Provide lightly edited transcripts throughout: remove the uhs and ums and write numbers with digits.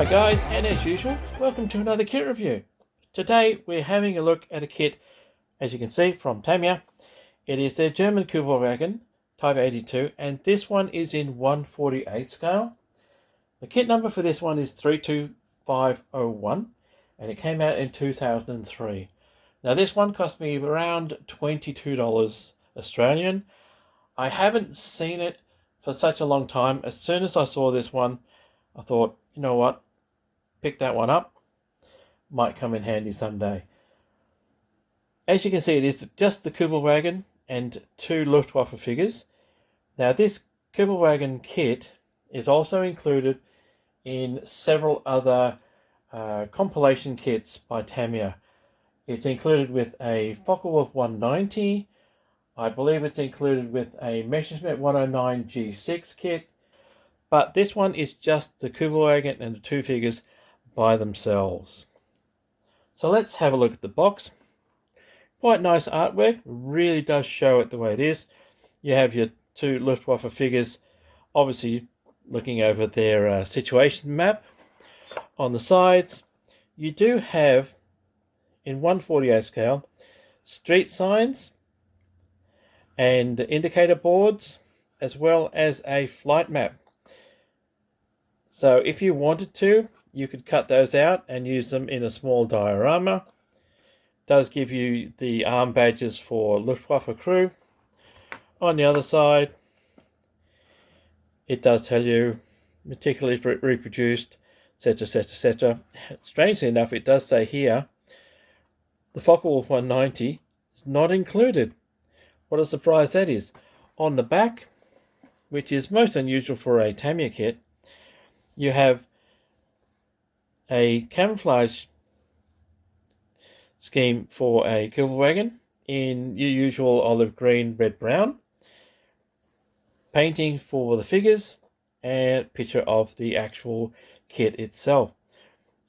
Hi guys, and as usual, welcome to another kit review. Today we're having a look at a kit, as you can see, from Tamiya. It is their German Kubelwagen Type 82, and this one is in 1/48 scale. The kit number for this one is 32501, and it came out in 2003. Now this one cost me around $22 Australian. I haven't seen it for such a long time. As soon as I saw this one, I thought, you know what, pick that one up. Might come in handy someday. As you can see, it is just the Kubelwagen and two Luftwaffe figures. Now this Kubelwagen kit is also included in several other compilation kits by Tamiya. It's included with a Focke-Wulf 190. I believe it's included with a Messerschmidt 109 G6 kit. But this one is just the Kubelwagen and the two figures by themselves. So let's have a look at the box. Quite nice artwork, really does show it the way it is. You have your two Luftwaffe figures, obviously looking over their situation map. On the sides, you do have, in 1/48 scale, street signs and indicator boards, as well as a flight map. So if you wanted to, you could cut those out and use them in a small diorama. It does give you the arm badges for Luftwaffe crew. On the other side, it does tell you meticulously reproduced, etc, etc, etc. Strangely enough, it does say here, the Focke-Wulf 190 is not included. What a surprise that is. On the back, which is most unusual for a Tamiya kit, you have a camouflage scheme for a Kubelwagen in your usual olive green, red, brown. Painting for the figures and picture of the actual kit itself.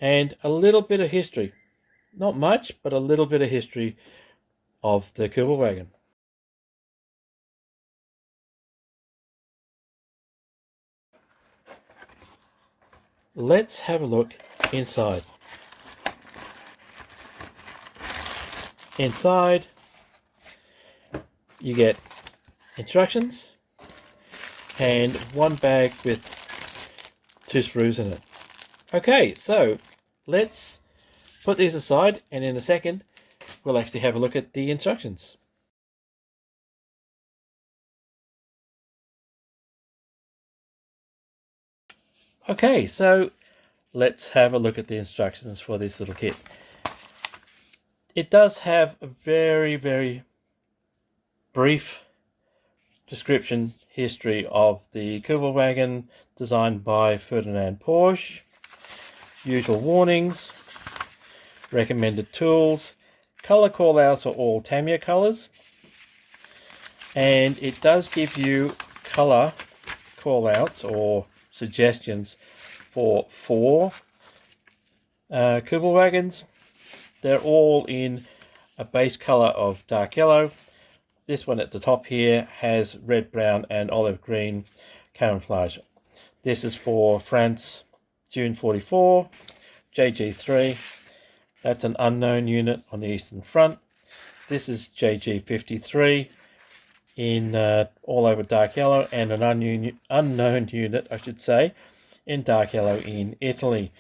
And a little bit of history. Not much, but a little bit of history of the Kubelwagen. Let's have a look inside. Inside, you get instructions and one bag with two screws in it. Okay, so let's put these aside, and in a second we'll actually have a look at the instructions. Okay, so let's have a look at the instructions for this little kit. It does have a very, very brief description history of the Kubelwagen designed by Ferdinand Porsche. Usual warnings, recommended tools, color callouts are all Tamiya colors, and it does give you color callouts or suggestions for four Kubelwagens. They're all in a base color of dark yellow. This one at the top here has red, brown and olive green camouflage. This is for France June 44, JG3. That's an unknown unit on the Eastern Front. This is JG53 in all over dark yellow, and an unknown unit, I should say, in dark yellow in Italy.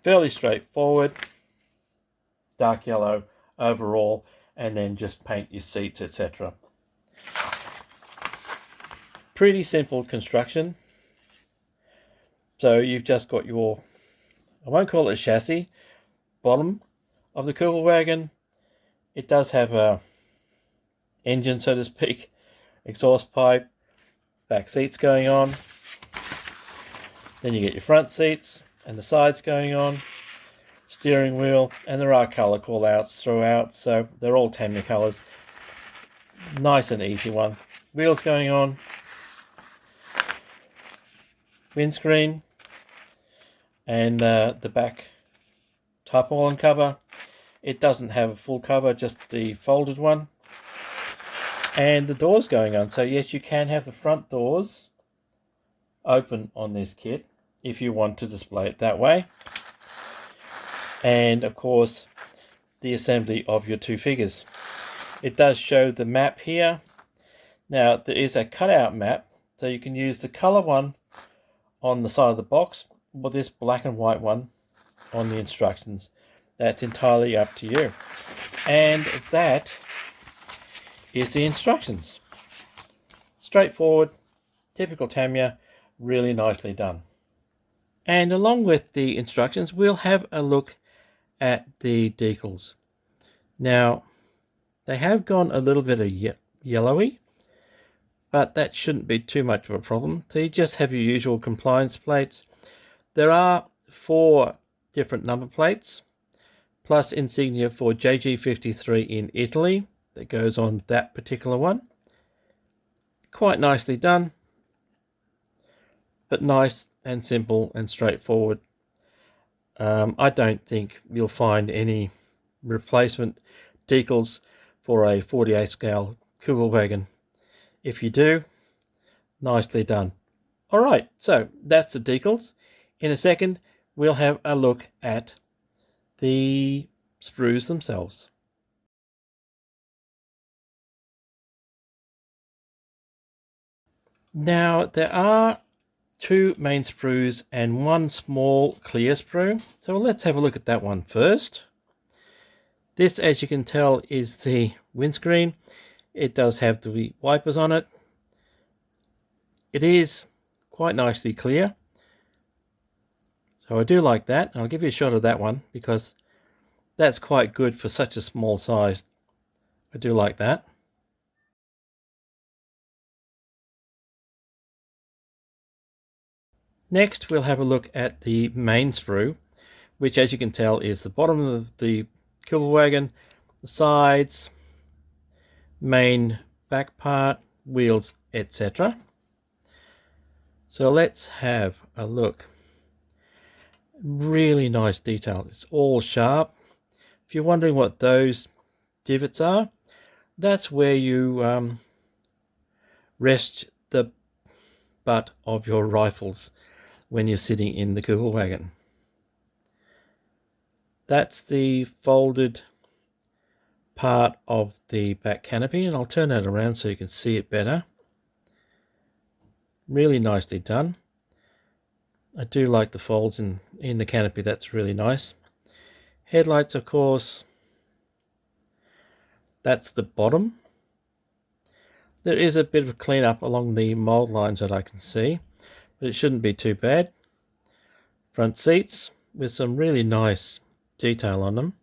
Fairly straightforward. Dark yellow overall, and then just paint your seats, etc. Pretty simple construction. So you've just got your, I won't call it a chassis, bottom of the Kubelwagen. It does have a engine, so to speak, exhaust pipe, back seats going on. Then you get your front seats and the sides going on, steering wheel, and there are color callouts throughout, so they're all Tamiya colors. Nice and easy one. Wheels going on, windscreen, and the back tarpaulin cover. It doesn't have a full cover, just the folded one. And the doors going on. So yes, you can have the front doors open on this kit. if you want to display it that way. And of course, the assembly of your two figures. It does show the map here. Now, there is a cutout map, so you can use the color one on the side of the box or this black and white one on the instructions. That's entirely up to you. And that is the instructions. Straightforward, typical Tamiya, really nicely done. And along with the instructions, we'll have a look at the decals. Now, they have gone a little bit of yellowy, but that shouldn't be too much of a problem. So you just have your usual compliance plates. There are 4 different number plates, plus insignia for JG53 in Italy that goes on that particular one. Quite nicely done, but nice and simple and straightforward. I don't think you'll find any replacement decals for a 48 scale Kubelwagen. If you do, nicely done. Alright, so that's the decals. In a second, we'll have a look at the sprues themselves. Now, there are 2 main sprues and 1 small clear sprue. So let's have a look at that one first. This, as you can tell, is the windscreen. It does have the wipers on it. It is quite nicely clear. So I do like that. I'll give you a shot of that one because that's quite good for such a small size. I do like that. Next, we'll have a look at the main sprue, which, as you can tell, is the bottom of the Kubelwagen, the sides, main back part, wheels, etc. So let's have a look. Really nice detail. It's all sharp. If you're wondering what those divots are, that's where you rest the butt of your rifles when you're sitting in the Kubelwagen. That's the folded part of the back canopy, and I'll turn that around so you can see it better. Really nicely done. I do like the folds in the canopy. That's really nice. Headlights, of course, that's the bottom. There is a bit of cleanup along the mold lines that I can see, but it shouldn't be too bad. Front seats with some really nice detail on them.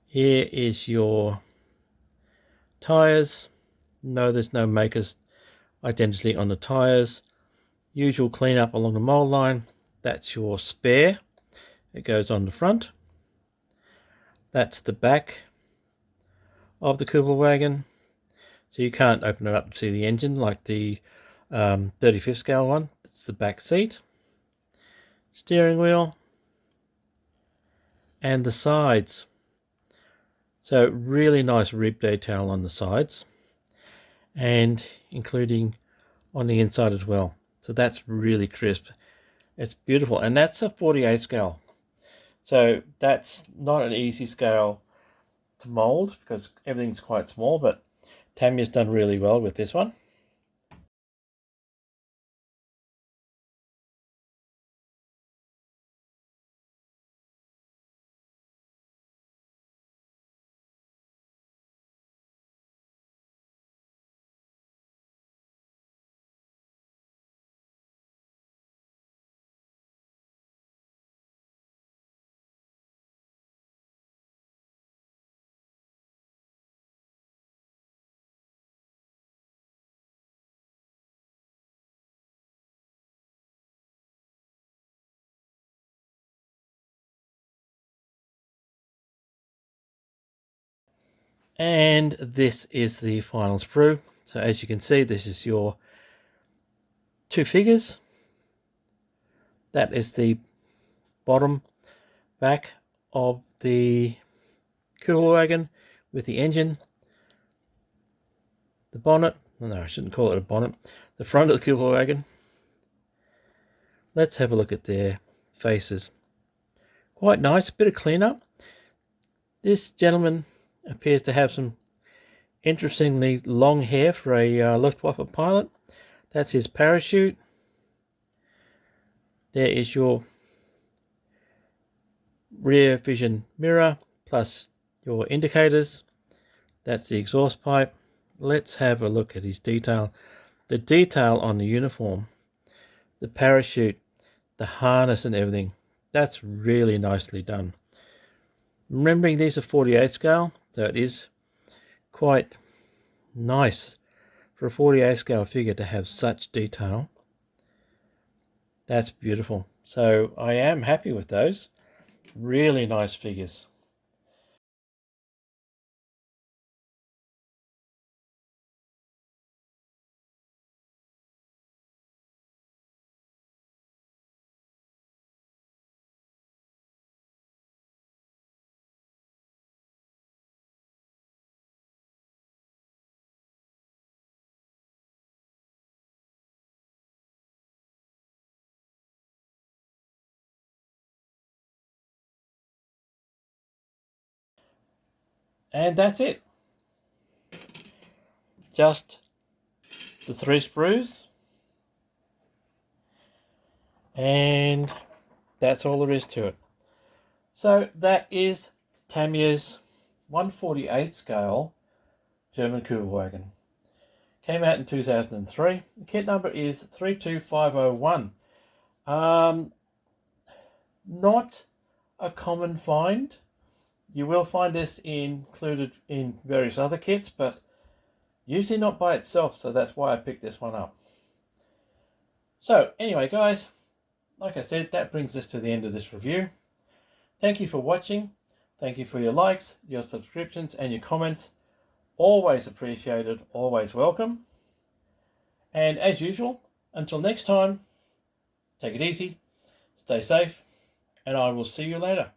Here is your tires. No, there's no maker's identity on the tires. Usual cleanup along the mold line. That's your spare. It goes on the front. That's the back of the Kubelwagen. So you can't open it up to see the engine like the 35th scale one. It's the back seat. Steering wheel. And the sides. So really nice rib detail on the sides. And including on the inside as well. So that's really crisp. It's beautiful. And that's a 48 scale. So that's not an easy scale to mold because everything's quite small, but Tamiya's done really well with this one. And this is the final sprue. So as you can see, this is your 2 figures. That is the bottom back of the Kubelwagen with the engine. The bonnet, no, I shouldn't call it a bonnet. The front of the Kubelwagen. let's have a look at their faces. Quite nice, bit of cleanup. This gentleman appears to have some interestingly long hair for a Luftwaffe pilot. That's his parachute. There is your rear vision mirror plus your indicators. That's the exhaust pipe. Let's have a look at his detail. The detail on the uniform, the parachute, the harness and everything, that's really nicely done. Remembering these are 48 scale, so it is quite nice for a 48 scale figure to have such detail. That's beautiful. So I am happy with those. Really nice figures. And that's it. Just the 3 sprues. And that's all there is to it. So that is Tamiya's 1/48 scale German Kubelwagen. Came out in 2003. The kit number is 32501. Not a common find. You will find this included in various other kits, but usually not by itself, so that's why I picked this one up. So anyway, guys, like I said, that brings us to the end of this review. Thank you for watching. Thank you for your likes, your subscriptions, and your comments. Always appreciated, always welcome. And as usual, until next time, take it easy, stay safe, and I will see you later.